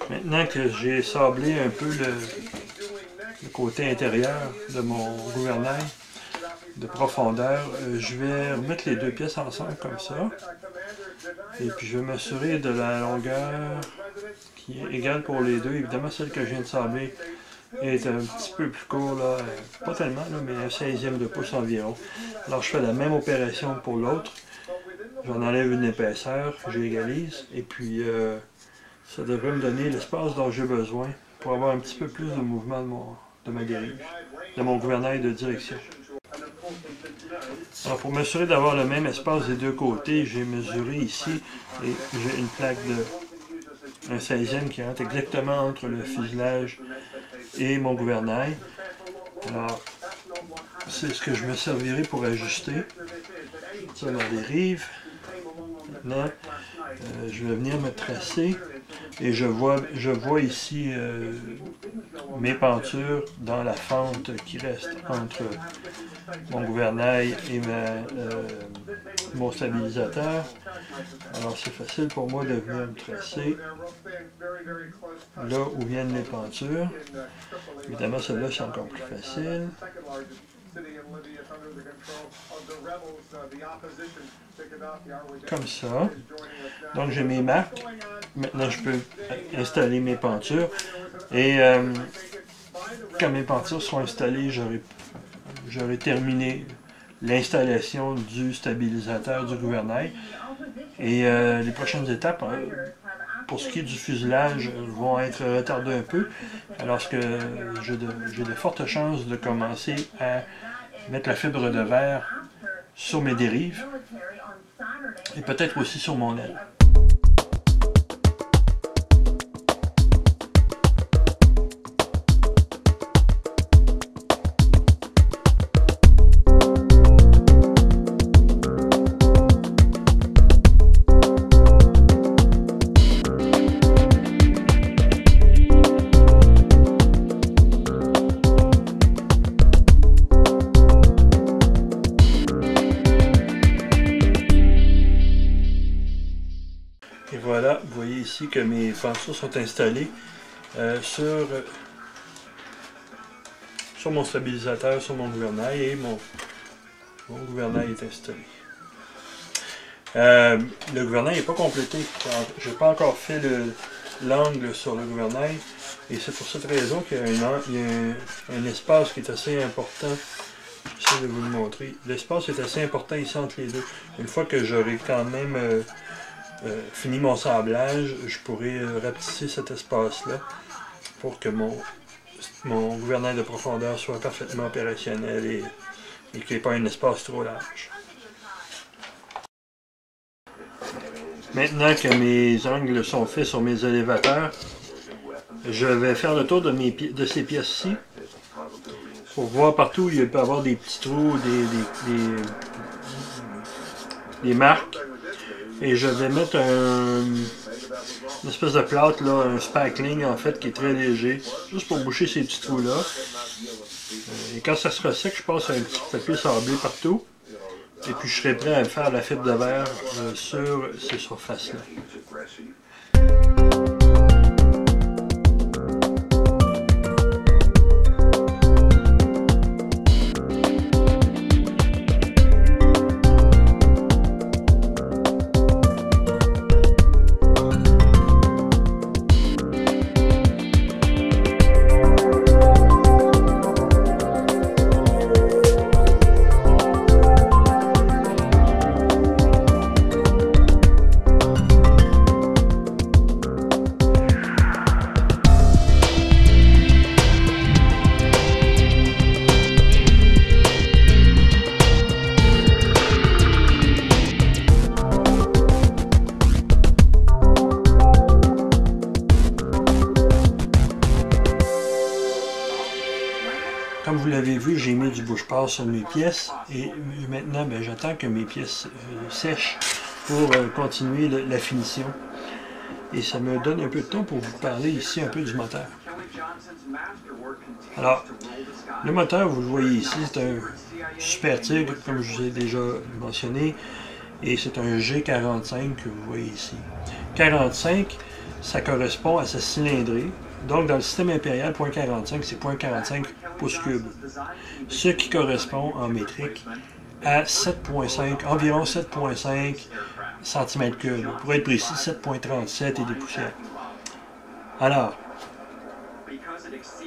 Maintenant que j'ai sablé un peu le côté intérieur de mon gouvernail de profondeur, je vais remettre les deux pièces ensemble comme ça. Et puis je vais m'assurer de la longueur qui est égale pour les deux. Évidemment, celle que je viens de sabler est un petit peu plus court, là, pas tellement, là, mais un 16e de pouce environ. Alors je fais la même opération pour l'autre. J'en enlève une épaisseur, j'égalise, et puis ça devrait me donner l'espace dont j'ai besoin pour avoir un petit peu plus de mouvement de ma dérive, de mon gouvernail de direction. Alors pour m'assurer d'avoir le même espace des deux côtés, j'ai mesuré ici et j'ai une plaque de un 16e qui rentre exactement entre le fuselage et mon gouvernail. Alors c'est ce que je me servirai pour ajuster ça dans les rives. Maintenant, je vais venir me tracer et je vois ici mes pentures dans la fente qui reste entre mon gouvernail et mon stabilisateur. Alors c'est facile pour moi de venir me tracer là où viennent les pentures. Évidemment, celle-là c'est encore plus facile. Comme ça. Donc j'ai mes marques. Maintenant je peux installer mes pentures. Et quand mes pentures seront installées, j'aurai terminé l'installation du stabilisateur du gouvernail. Et les prochaines étapes, pour ce qui est du fuselage, vont être retardées un peu, alors que j'ai de fortes chances de commencer à mettre la fibre de verre sur mes dérives et peut-être aussi sur mon aile. Et voilà, vous voyez ici que mes pentures sont installées sur mon stabilisateur, sur mon gouvernail, et mon gouvernail est installé. Le gouvernail n'est pas complété, je n'ai pas encore fait l'angle sur le gouvernail, et c'est pour cette raison qu'il y a un espace qui est assez important. J'essaie de vous le montrer. L'espace est assez important ici entre les deux. Une fois que j'aurai quand même fini mon sablage, je pourrai rapetisser cet espace-là pour que mon gouvernail de profondeur soit parfaitement opérationnel et qu'il n'y ait pas un espace trop large. Maintenant que mes angles sont faits sur mes élévateurs, je vais faire le tour de ces pièces-ci pour voir partout où il peut y avoir des petits trous, des marques. Et je vais mettre une espèce de plâtre, là, un spackling en fait, qui est très léger, juste pour boucher ces petits trous-là. Et quand ça sera sec, je passe un petit papier sablé partout. Et puis je serai prêt à faire la fibre de verre sur ces surfaces-là. Comme vous l'avez vu, j'ai mis du bouche-passe sur mes pièces et maintenant j'attends que mes pièces sèchent pour continuer la finition. Et ça me donne un peu de temps pour vous parler ici un peu du moteur. Alors, le moteur, vous le voyez ici, c'est un Super Tigre, comme je vous ai déjà mentionné, et c'est un G45 que vous voyez ici. 45, ça correspond à sa cylindrée. Donc, dans le système impérial, 0.45, c'est 0.45 pouces cubes. Ce qui correspond en métrique à 7.5, environ 7.5 cm3. Pour être précis, 7.37 et des poussières. Alors,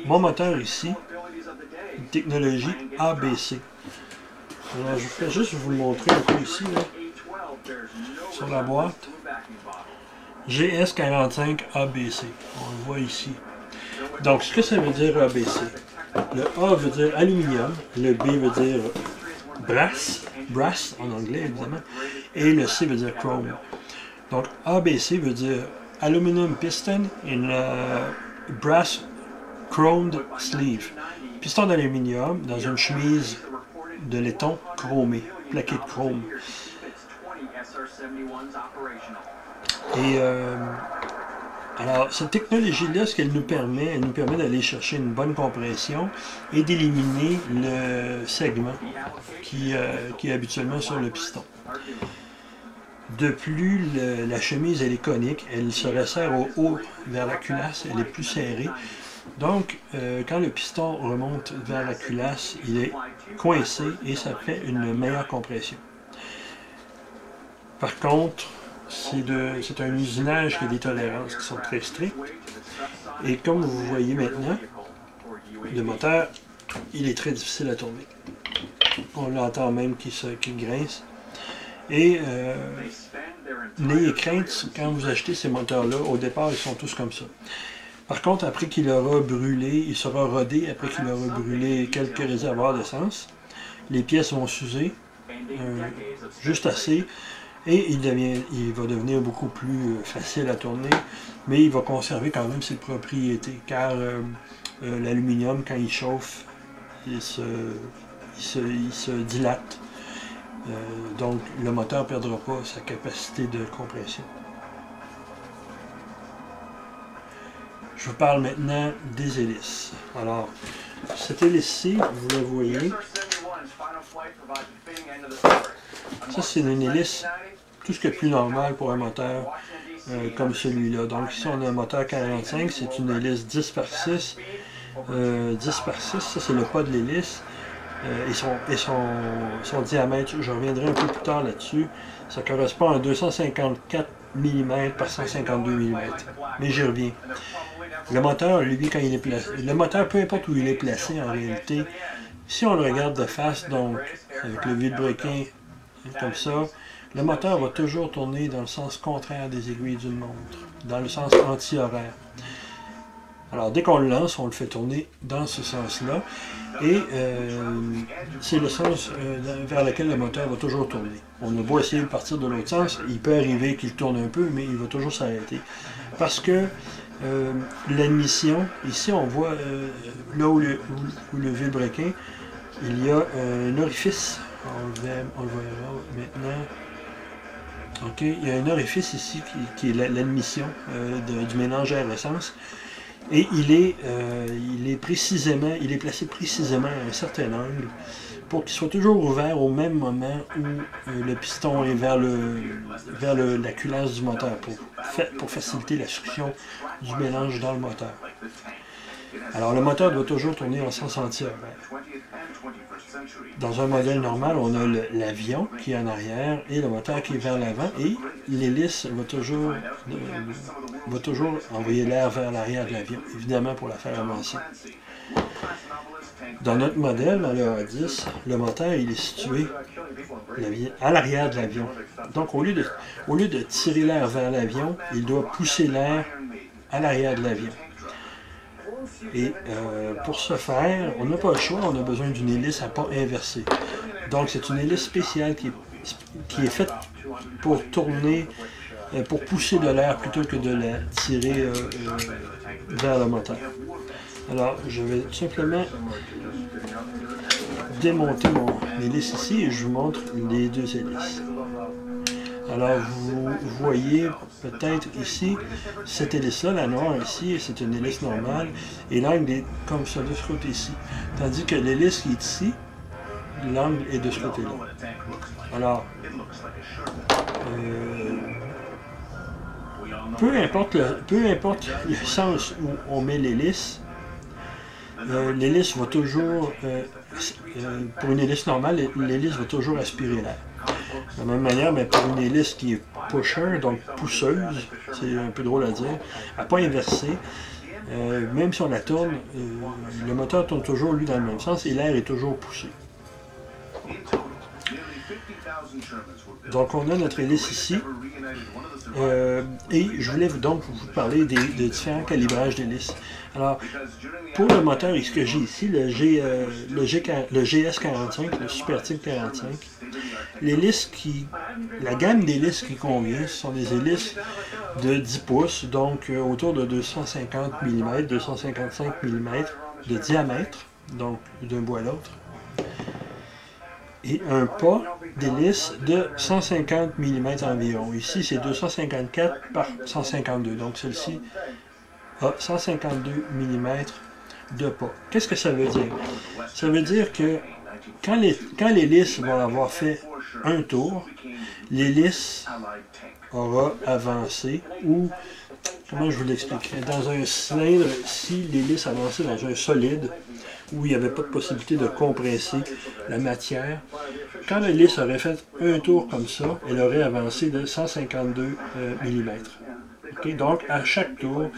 mon moteur ici, technologie ABC. Alors, je vais juste vous le montrer un peu ici, là, sur la boîte. GS45 ABC. On le voit ici. Donc, ce que ça veut dire ABC? Le A veut dire aluminium, le B veut dire brass en anglais évidemment, et le C veut dire chrome. Donc, ABC veut dire aluminum piston in brass chromed sleeve. Piston d'aluminium dans une chemise de laiton chromé, plaqué de chrome. Et alors, cette technologie-là, ce qu'elle nous permet, elle nous permet d'aller chercher une bonne compression et d'éliminer le segment qui est habituellement sur le piston. De plus, la chemise, elle est conique, elle se resserre au haut vers la culasse, elle est plus serrée. Donc, quand le piston remonte vers la culasse, il est coincé et ça fait une meilleure compression. Par contre, c'est un usinage qui a des tolérances qui sont très strictes. Et comme vous voyez maintenant, le moteur, il est très difficile à tourner. On l'entend même qu'il grince. Et n'ayez crainte quand vous achetez ces moteurs-là. Au départ, ils sont tous comme ça. Par contre, après qu'il aura brûlé, il sera rodé après qu'il aura brûlé quelques réservoirs d'essence. Les pièces vont s'user, juste assez. Et il va devenir beaucoup plus facile à tourner, mais il va conserver quand même ses propriétés, car l'aluminium, quand il chauffe, il se dilate. Donc le moteur ne perdra pas sa capacité de compression. Je vous parle maintenant des hélices. Alors, cette hélice-ci, vous la voyez, ça c'est une hélice, tout ce qui est plus normal pour un moteur comme celui-là. Donc ici on a un moteur 45, c'est une hélice 10 par 6. 10 par 6, ça c'est le pas de l'hélice. Et son diamètre, je reviendrai un peu plus tard là-dessus, ça correspond à 254 mm par 152 mm. Mais j'y reviens. Le moteur, lui, quand il est placé, le moteur, peu importe où il est placé en réalité, si on le regarde de face, donc avec le vilebrequin comme ça, le moteur va toujours tourner dans le sens contraire des aiguilles d'une montre, dans le sens anti-horaire. Alors dès qu'on le lance, on le fait tourner dans ce sens-là, et c'est le sens vers lequel le moteur va toujours tourner. On a beau essayer de partir de l'autre sens, il peut arriver qu'il tourne un peu, mais il va toujours s'arrêter. Parce que l'admission, ici on voit là où le vilebrequin, il y a un orifice, on le verra maintenant. Ok, il y a un orifice ici qui est l'admission du mélange air-essence. Et il est placé précisément à un certain angle pour qu'il soit toujours ouvert au même moment où le piston est vers la culasse du moteur pour faciliter la succion du mélange dans le moteur. Alors le moteur doit toujours tourner en sens anti-horaire. Dans un modèle normal, on a l'avion qui est en arrière et le moteur qui est vers l'avant, et l'hélice va toujours envoyer l'air vers l'arrière de l'avion, évidemment pour la faire avancer. Dans notre modèle, dans le A10, le moteur il est situé à l'arrière de l'avion. Donc au lieu de tirer l'air vers l'avion, il doit pousser l'air à l'arrière de l'avion. Et pour ce faire, on n'a pas le choix, on a besoin d'une hélice à pas inversée. Donc c'est une hélice spéciale qui est faite pour tourner, pour pousser de l'air plutôt que de la tirer vers le moteur. Alors je vais tout simplement démonter mon hélice ici et je vous montre les deux hélices. Alors vous voyez peut-être ici, cette hélice-là, la noire ici, c'est une hélice normale, et l'angle est comme ça de ce côté-ci. Tandis que l'hélice qui est ici, l'angle est de ce côté-là. Alors, peu importe le sens où on met l'hélice, l'hélice va toujours, pour une hélice normale, l'hélice va toujours aspirer l'air. De la même manière, mais pour une hélice qui est pusher, donc pousseuse, c'est un peu drôle à dire, à pas inversée, même si on la tourne, le moteur tourne toujours lui dans le même sens et l'air est toujours poussé. Donc on a notre hélice ici. Et je voulais donc vous parler des différents calibrages d'hélice. Alors, pour le moteur, ce que j'ai ici, le GS45, le Supertip 45, la gamme d'hélices qui convient, ce sont des hélices de 10 pouces, donc autour de 250 mm, 255 mm de diamètre, donc d'un bout à l'autre, et un pas d'hélice de 150 mm environ. Ici, c'est 254 par 152, donc celle-ci a 152 mm de pas. Qu'est-ce que ça veut dire? Ça veut dire que quand l'hélice va avoir fait un tour, l'hélice aura avancé, ou, comment je vous l'expliquerai, dans un cylindre, si l'hélice avançait dans un solide, où il n'y avait pas de possibilité de compresser la matière, quand l'hélice aurait fait un tour comme ça, elle aurait avancé de 152 mm. Okay? Donc, à chaque tour,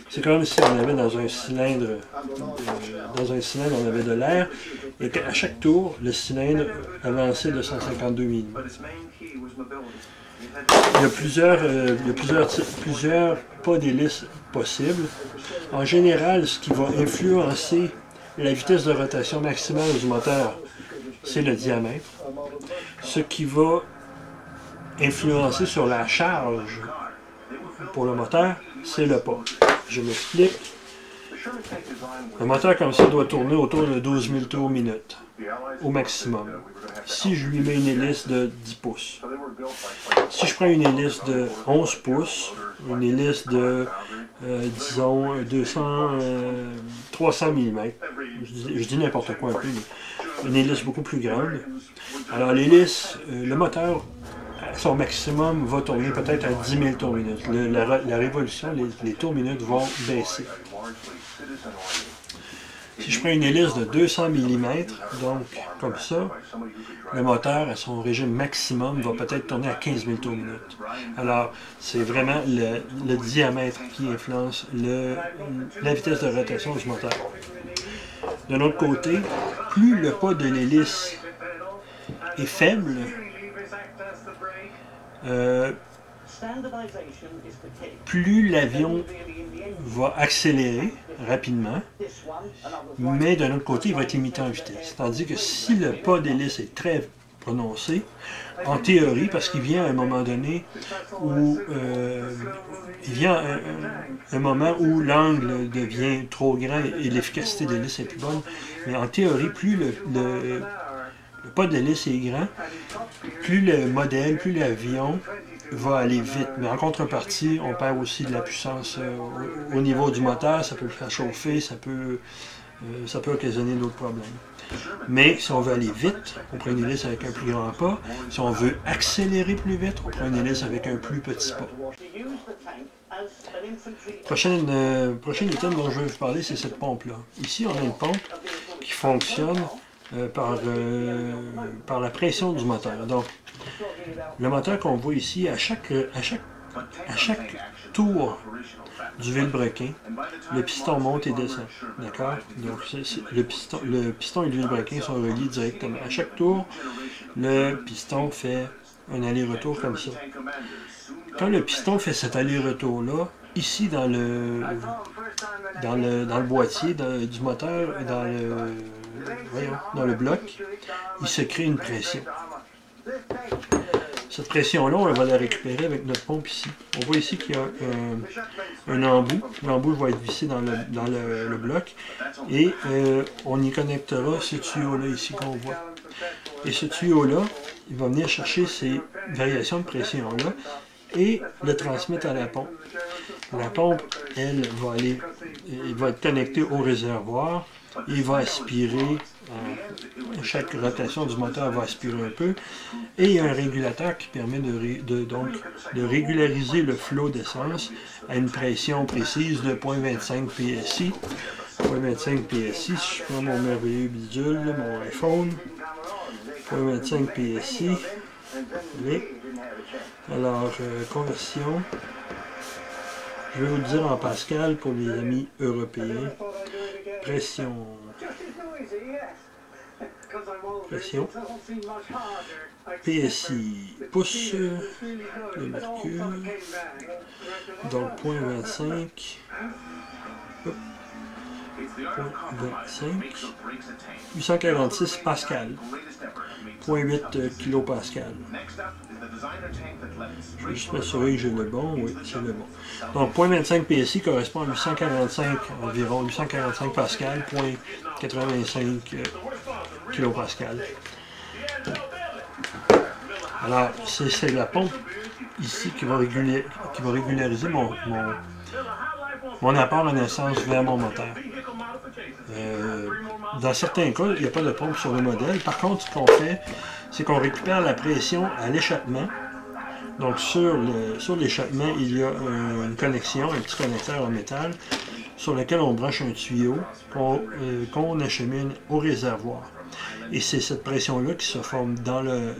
c'est comme si on avait dans un cylindre, on avait de l'air, et qu'à chaque tour, le cylindre avançait de 152 mm. Il y a plusieurs pas d'hélice possibles. En général, ce qui va influencer la vitesse de rotation maximale du moteur, c'est le diamètre. Ce qui va influencer sur la charge pour le moteur, c'est le pas. Je m'explique. Un moteur comme ça doit tourner autour de 12 000 tours minute, au maximum. Si je lui mets une hélice de 10 pouces. Si je prends une hélice de 11 pouces, une hélice de, disons, 300 mm, je dis n'importe quoi un peu, mais une hélice beaucoup plus grande. Alors l'hélice, le moteur, à son maximum, va tourner peut-être à 10 000 tours minute. La révolution, les tours minutes vont baisser. Si je prends une hélice de 200 mm, donc comme ça, le moteur, à son régime maximum, va peut-être tourner à 15 000 tours minute. Alors, c'est vraiment le diamètre qui influence la vitesse de rotation du moteur. De l'autre côté, plus le pas de l'hélice est faible, plus l'avion va accélérer rapidement, mais d'un autre côté, il va être limité en vitesse. Tandis que si le pas d'hélice est très prononcé, en théorie, parce qu'il vient à un moment donné où un moment où l'angle devient trop grand et l'efficacité de l'hélice est plus bonne, mais en théorie, plus le pas d'hélice est grand, plus le modèle, plus l'avion va aller vite. Mais en contrepartie, on perd aussi de la puissance au niveau du moteur, ça peut le faire chauffer, ça peut occasionner d'autres problèmes. Mais si on veut aller vite, on prend une hélice avec un plus grand pas. Si on veut accélérer plus vite, on prend une hélice avec un plus petit pas. Prochain item dont je vais vous parler, c'est cette pompe-là. Ici, on a une pompe qui fonctionne par la pression du moteur. Donc, le moteur qu'on voit ici, à chaque tour du vilebrequin, le piston monte et descend. D'accord? Donc, le piston et le vilebrequin sont reliés directement. À chaque tour, le piston fait un aller-retour comme ça. Quand le piston fait cet aller-retour-là, ici dans le boîtier du moteur, dans le bloc, il se crée une pression. Cette pression-là, on va la récupérer avec notre pompe ici. On voit ici qu'il y a un embout. L'embout va être vissé dans le bloc. Et on y connectera ce tuyau-là ici qu'on voit. Et ce tuyau-là, il va venir chercher ces variations de pression-là et le transmettre à la pompe. La pompe, elle, va être connectée au réservoir et va aspirer, chaque rotation du moteur va aspirer un peu. Et il y a un régulateur qui permet de régulariser le flot d'essence à une pression précise de 0,25 PSI. 0,25 PSI, si je prends mon merveilleux bidule, mon iPhone, 0,25 PSI. Allez. Alors, conversion. Je vais vous le dire en pascal pour les amis européens. Pression. PSI, pouce de mercure. Donc, 0,25. 0,25. 846 pascal. 0,8 kilopascal. Je vais juste m'assurer que j'ai le bon. Oui, c'est le bon. Donc, 0,25 PSI correspond à 845 environ, 845 pascal, 0,85 kilopascal. Alors, c'est la pompe ici qui va régulariser mon apport en essence vers mon moteur. Dans certains cas, il n'y a pas de pompe sur le modèle. Par contre, ce qu'on fait, c'est qu'on récupère la pression à l'échappement. Donc, sur l'échappement, il y a une connexion, un petit connecteur en métal, sur lequel on branche un tuyau qu'on achemine au réservoir. Et c'est cette pression-là qui se forme dans le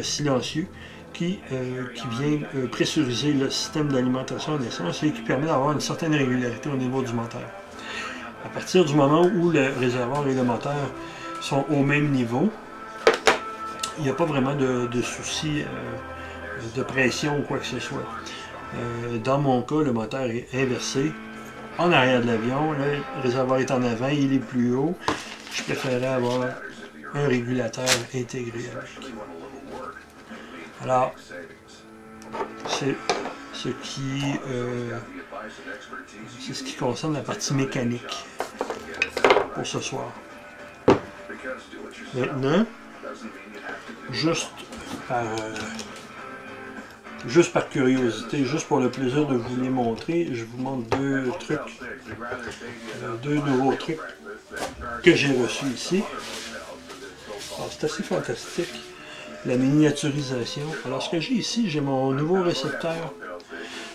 silencieux qui vient pressuriser le système d'alimentation en essence et qui permet d'avoir une certaine régularité au niveau du moteur. À partir du moment où le réservoir et le moteur sont au même niveau, il n'y a pas vraiment de souci de pression ou quoi que ce soit. Dans mon cas, le moteur est inversé en arrière de l'avion, le réservoir est en avant, il est plus haut. Je préférais avoir un régulateur intégré avec. Alors, c'est ce qui concerne la partie mécanique pour ce soir. Maintenant, juste par curiosité, juste pour le plaisir de vous les montrer, je vous montre deux nouveaux trucs que j'ai reçus ici. C'est assez fantastique, la miniaturisation. Alors, ce que j'ai ici, j'ai mon nouveau récepteur.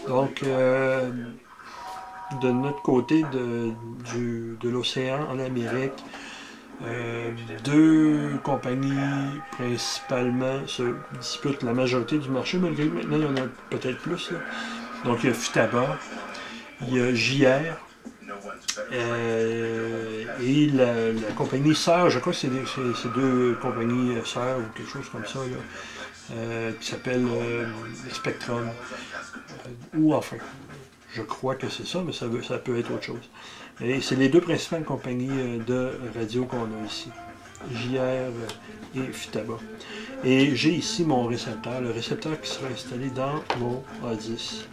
Donc, de notre côté de l'océan en Amérique, deux compagnies principalement se disputent la majorité du marché, malgré que maintenant il y en a peut-être plus. Là. Donc il y a Futaba, il y a JR, et la compagnie sœur, je crois que c'est deux compagnies sœurs ou quelque chose comme ça, là, qui s'appelle Spectrum, ou enfin, je crois que c'est ça, mais ça peut être autre chose. Et c'est les deux principales compagnies de radio qu'on a ici, JR et Futaba. Et j'ai ici mon récepteur, le récepteur qui sera installé dans mon A10.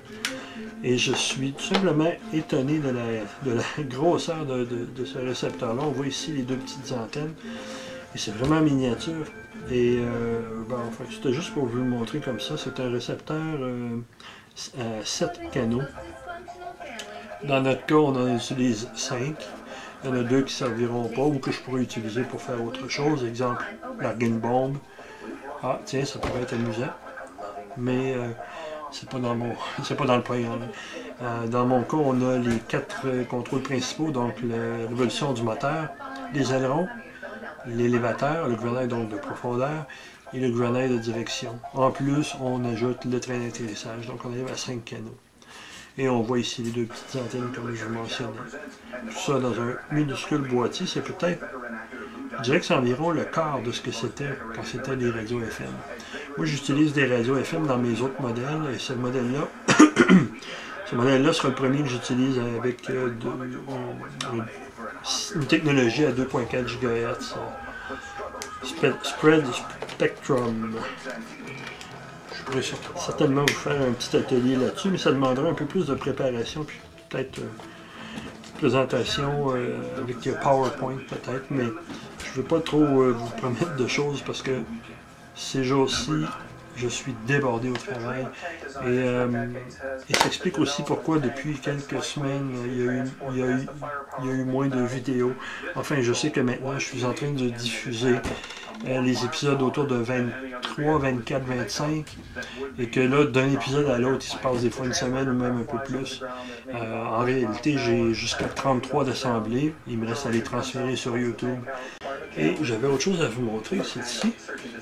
Et je suis tout simplement étonné de la grosseur de ce récepteur-là. On voit ici les deux petites antennes. Et c'est vraiment miniature. Et enfin, c'était juste pour vous le montrer comme ça. C'est un récepteur à 7 canaux. Dans notre cas, on en utilise 5. Il y en a 2 qui ne serviront pas ou que je pourrais utiliser pour faire autre chose. Exemple, larguer une bombe. Ah, tiens, ça pourrait être amusant. Mais c'est pas dans le programme. Dans mon cas, on a les 4 contrôles principaux, donc la révolution du moteur, les ailerons, l'élévateur, le grenade donc de profondeur et le grenade de direction. En plus, on ajoute le train d'atterrissage, donc on arrive à 5 canaux. Et on voit ici les deux petites antennes comme je vous mentionnais. Tout ça dans un minuscule boîtier, c'est peut-être, je dirais que c'est environ le quart de ce que c'était quand c'était des radios FM. Moi, j'utilise des radios FM dans mes autres modèles, et ce modèle-là, sera le premier que j'utilise avec une technologie à 2.4 GHz, Spread Spectrum. Je pourrais certainement vous faire un petit atelier là-dessus, mais ça demandera un peu plus de préparation, puis peut-être une présentation avec PowerPoint peut-être, mais je ne veux pas trop vous promettre de choses parce que ces jours-ci, je suis débordé au travail. Et ça explique aussi pourquoi depuis quelques semaines, il y a eu moins de vidéos. Enfin, je sais que maintenant, je suis en train de diffuser les épisodes autour de 23, 24, 25, et que là, d'un épisode à l'autre, il se passe des fois une semaine ou même un peu plus. En réalité, j'ai jusqu'à 33 d'assemblées. Il me reste à les transférer sur YouTube. Et j'avais autre chose à vous montrer, c'est ici.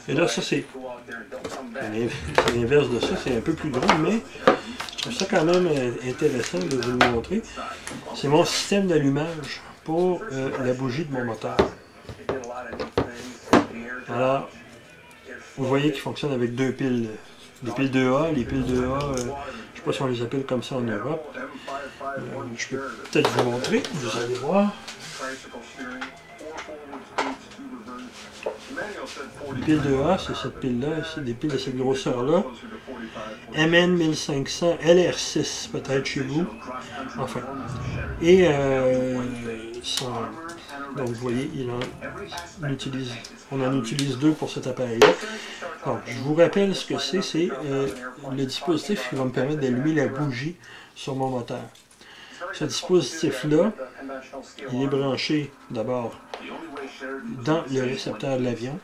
Et là, ça, c'est l'inverse de ça, c'est un peu plus grand, mais je trouve ça quand même intéressant de vous le montrer. C'est mon système d'allumage pour la bougie de mon moteur. Alors, vous voyez qu'il fonctionne avec deux piles. Les piles 2A, les piles 2A, je ne sais pas si on les appelle comme ça en Europe. Je peux peut-être vous montrer, vous allez voir. Les piles 2A, c'est cette pile-là, c'est des piles de cette grosseur-là. MN1500, LR6 peut-être chez vous. Enfin. Et donc vous voyez, on en utilise deux pour cet appareil-là. Donc je vous rappelle ce que c'est le dispositif qui va me permettre d'allumer la bougie sur mon moteur. Ce dispositif-là, il est branché d'abord dans le récepteur de l'avion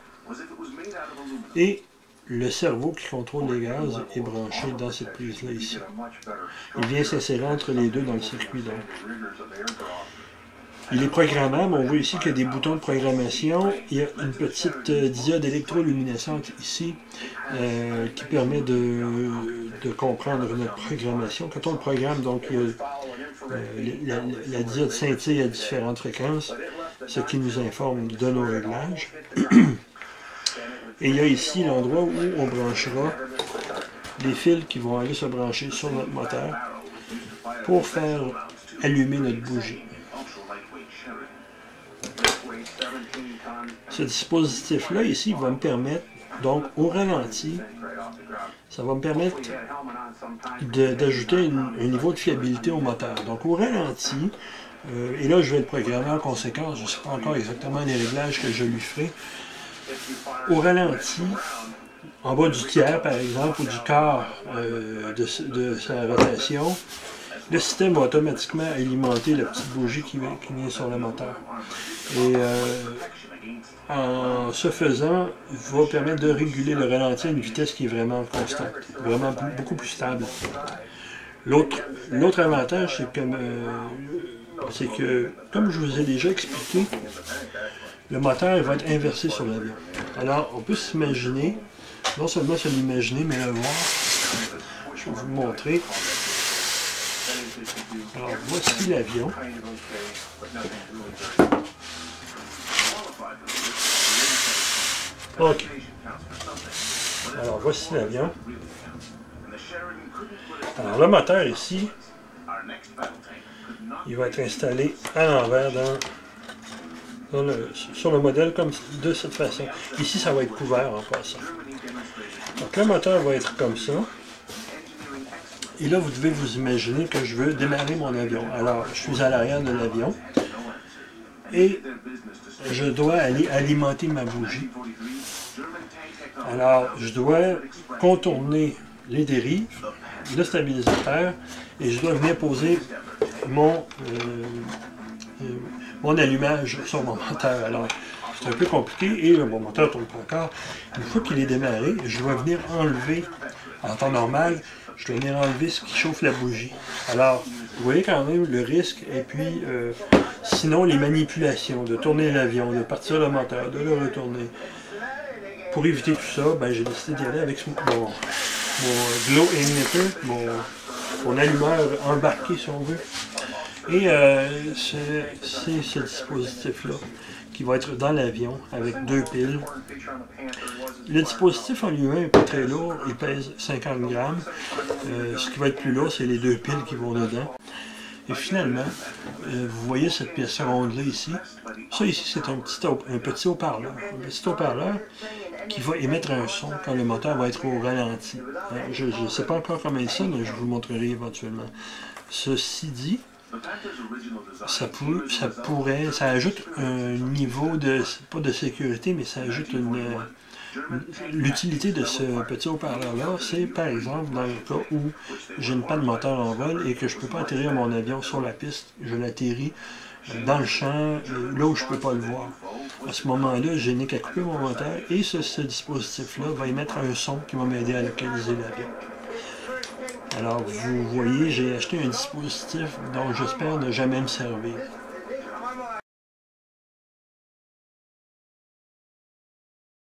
et le cerveau qui contrôle les gaz est branché dans cette prise-là ici. Il vient s'insérer entre les deux dans le circuit donc. Il est programmable. On voit ici qu'il y a des boutons de programmation. Il y a une petite diode électroluminescente ici qui permet de comprendre notre programmation. Quand on le programme, donc la diode scintille à différentes fréquences, ce qui nous informe de nos réglages. Et il y a ici l'endroit où on branchera les fils qui vont aller se brancher sur notre moteur pour faire allumer notre bougie. Ce dispositif-là, ici, va me permettre, donc au ralenti, ça va me permettre d'ajouter un niveau de fiabilité au moteur. Donc au ralenti, et là je vais le programmer en conséquence, je ne sais pas encore exactement les réglages que je lui ferai. Au ralenti, en bas du tiers par exemple, ou du quart de sa rotation, le système va automatiquement alimenter la petite bougie qui vient sur le moteur. Et en ce faisant, il va permettre de réguler le ralenti à une vitesse qui est vraiment constante, vraiment beaucoup plus stable. L'autre avantage, c'est que, comme je vous ai déjà expliqué, le moteur va être inversé sur l'avion. Alors, on peut s'imaginer, non seulement se l'imaginer, mais le voir. Je vais vous le montrer. Alors, voici l'avion. OK. Alors, voici l'avion. Alors, le moteur ici, il va être installé à l'envers sur le modèle comme de cette façon. Ici, ça va être couvert en passant. Donc, le moteur va être comme ça. Et là, vous devez vous imaginer que je veux démarrer mon avion. Alors, je suis à l'arrière de l'avion et je dois aller alimenter ma bougie. Alors, je dois contourner les dérives, le stabilisateur, et je dois venir poser mon allumage sur mon moteur. Alors, c'est un peu compliqué et mon moteur ne tourne pas encore. Une fois qu'il est démarré, je dois venir enlever, en temps normal, je dois venir enlever ce qui chauffe la bougie. Alors, vous voyez quand même le risque, et puis sinon les manipulations, de tourner l'avion, de partir le moteur, de le retourner. Pour éviter tout ça, ben, j'ai décidé d'y aller avec mon glow emitter, mon allumeur embarqué si on veut. Et c'est ce dispositif-là qui va être dans l'avion avec deux piles. Le dispositif en lui-même n'est pas très lourd, il pèse 50 grammes. Ce qui va être plus lourd, c'est les deux piles qui vont dedans. Et finalement, vous voyez cette pièce ronde-là ici. Ça ici, c'est un petit haut-parleur. Un petit haut-parleur qui va émettre un son quand le moteur va être au ralenti. Je ne sais pas encore comment il sonne, mais je vous le montrerai éventuellement. Ceci dit, ça ajoute un niveau pas de sécurité, mais ça ajoute L'utilité de ce petit haut-parleur-là, c'est par exemple dans le cas où j'ai une panne moteur en vol et que je ne peux pas atterrir mon avion sur la piste, je l'atterris dans le champ, là où je ne peux pas le voir. À ce moment-là, je n'ai qu'à couper mon moteur et ce dispositif-là va émettre un son qui va m'aider à localiser l'avion. Alors, vous voyez, j'ai acheté un dispositif dont j'espère ne jamais me servir.